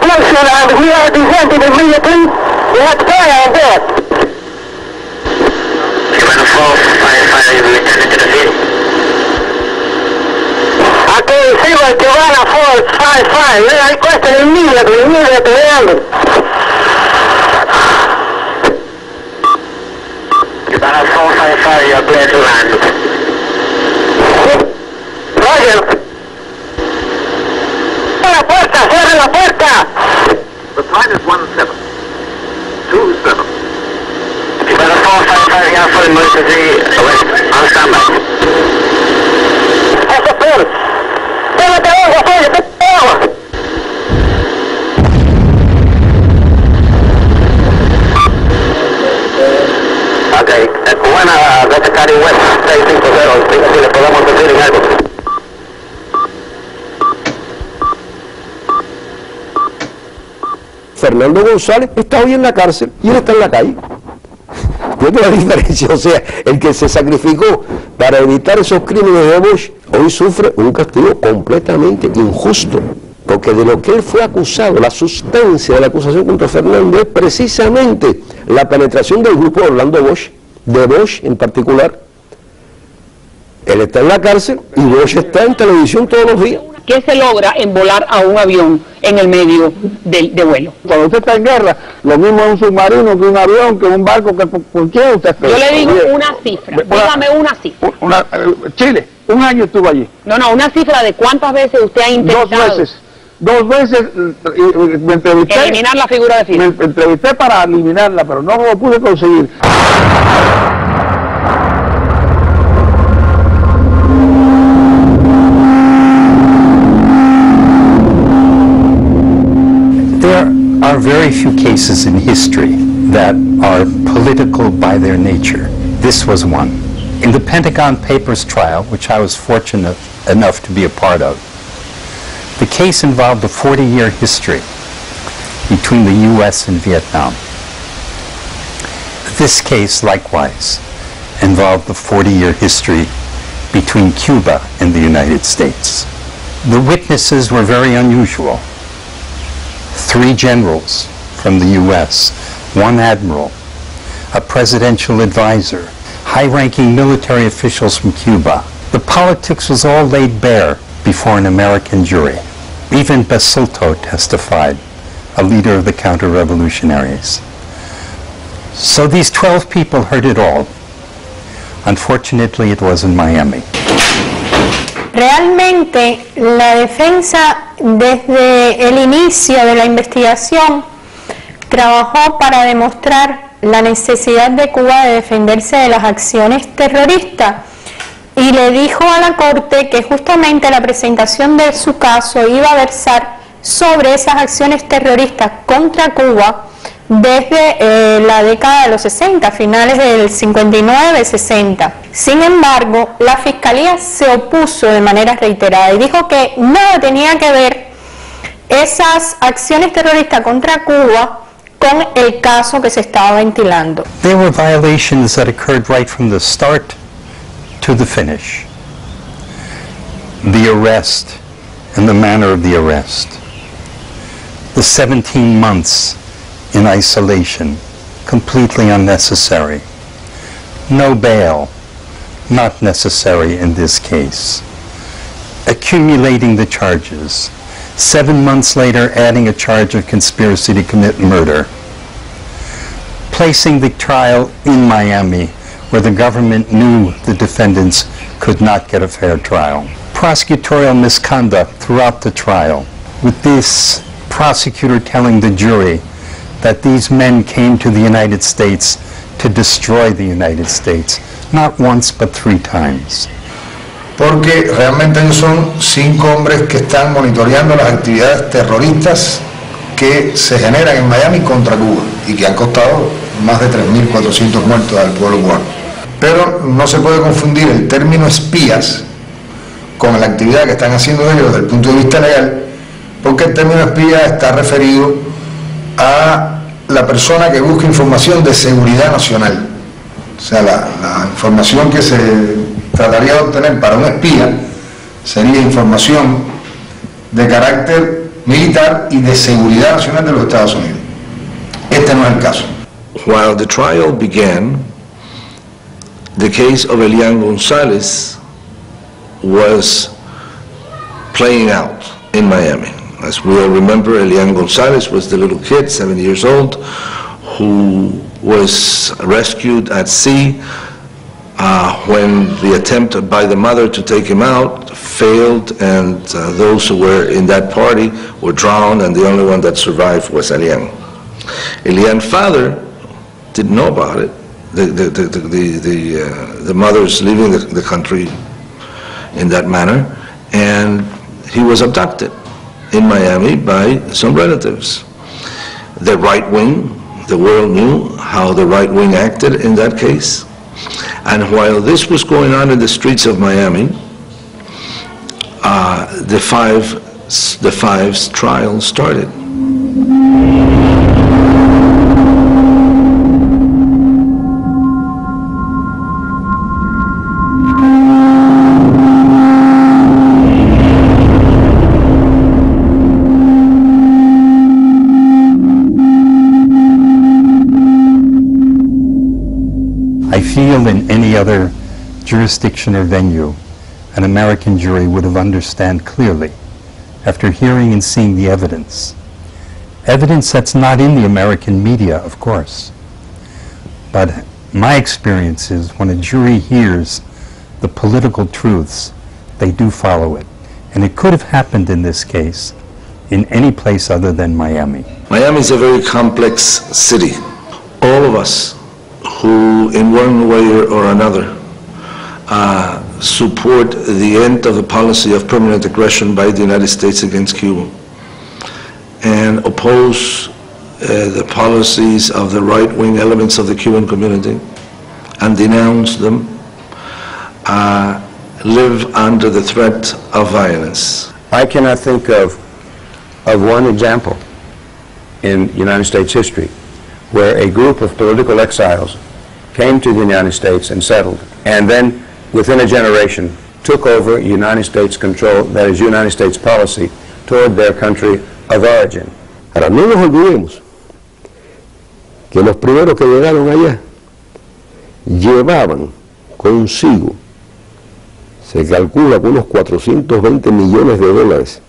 deflection, and we are descending immediately. We have to carry on that. Commander 455, you returning to the field. Okay, sigo el Cubana 455. I request an immediate landing. Cubana 455, you are clear to land. Roger. ¡Cierre la puerta! The flight is 17. 27. Cubana 455, you are for emergency arrest. On standby. ¡Eso peor! ¡Pégate agua, pégate agua! Ok, Cubana, vete Cari West 650, diga si le podemos decir en algo. Fernando González está hoy en la cárcel y él está en la calle. ¿Cuál es la diferencia? O sea, el que se sacrificó para evitar esos crímenes de Bosch, hoy sufre un castigo completamente injusto. Porque de lo que él fue acusado, la sustancia de la acusación contra Fernando es precisamente la penetración del grupo de Orlando Bosch, de Bosch en particular. Él está en la cárcel y Bosch está en televisión todos los días. ¿Qué se logra en volar a un avión en el medio de vuelo? Cuando usted está en guerra, lo mismo es un submarino que un avión, que un barco, que ¿por qué usted espera? Yo le digo una cifra, dígame una cifra. Chile, un año estuvo allí. No, una cifra de cuántas veces usted ha intentado. Dos veces me entrevisté. Eliminar la figura de Fidel. Me entrevisté para eliminarla, pero no lo pude conseguir. There are very few cases in history that are political by their nature. This was one. In the Pentagon Papers trial, which I was fortunate enough to be a part of, the case involved a 40-year history between the U.S. and Vietnam. This case, likewise, involved the 40-year history between Cuba and the United States. The witnesses were very unusual. 3 generals from the U.S., 1 admiral, a presidential advisor, high-ranking military officials from Cuba. The politics was all laid bare before an American jury. Even Basilto testified, a leader of the counter-revolutionaries. So these 12 people heard it all. Unfortunately, it was in Miami. Realmente la defensa desde el inicio de la investigación trabajó para demostrar la necesidad de Cuba de defenderse de las acciones terroristas y le dijo a la Corte que justamente la presentación de su caso iba a versar sobre esas acciones terroristas contra Cuba desde la década de los 60, finales del 59-60. Sin embargo, la Fiscalía se opuso de manera reiterada y dijo que nada tenía que ver esas acciones terroristas contra Cuba con el caso que se estaba ventilando. There were violations that occurred right from the start to the finish. The arrest and the manner of the arrest. The 17 months in isolation, completely unnecessary. No bail, not necessary in this case. Accumulating the charges. 7 months later, adding a charge of conspiracy to commit murder. Placing the trial in Miami, where the government knew the defendants could not get a fair trial. Prosecutorial misconduct throughout the trial, with this prosecutor telling the jury that these men came to the United States to destroy the United States, not once but 3 times. Porque realmente ellos son 5 hombres que están monitoreando las actividades terroristas que se generan en Miami contra Cuba y que han costado más de 3.400 muertos al pueblo cubano. Pero no se puede confundir el término espías con la actividad que están haciendo ellos desde el punto de vista legal, porque el término espía está referido a la persona que busca información de seguridad nacional. O sea, la información que se trataría de obtener para un espía sería información de carácter militar y de seguridad nacional de los Estados Unidos. Este no es el caso. While the trial began, the case of Elian Gonzalez was playing out in Miami. As we all remember, Elian Gonzalez was the little kid, 7 years old, who was rescued at sea when the attempt by the mother to take him out failed, and those who were in that party were drowned, and the only one that survived was Elian. Elian's father didn't know about it. The mother's leaving the country in that manner, and he was abducted in Miami by some relatives. The right wing, the world knew how the right wing acted in that case, and while this was going on in the streets of Miami, the Five's trial started. I feel in any other jurisdiction or venue, an American jury would have understood clearly, after hearing and seeing the evidence. Evidence that's not in the American media, of course. But my experience is when a jury hears the political truths, they do follow it. And it could have happened in this case in any place other than Miami. Miami is a very complex city. All of us who in one way or another support the end of the policy of permanent aggression by the United States against Cuba and oppose the policies of the right-wing elements of the Cuban community and denounce them, live under the threat of violence. I cannot think of one example in United States history where a group of political exiles came to the United States and settled, and then within a generation took over United States control, that is United States policy, toward their country of origin. Ahora, no nos olvidemos que los primeros que llegaron allá llevaban consigo, se calcula, con unos 420 millones de dólares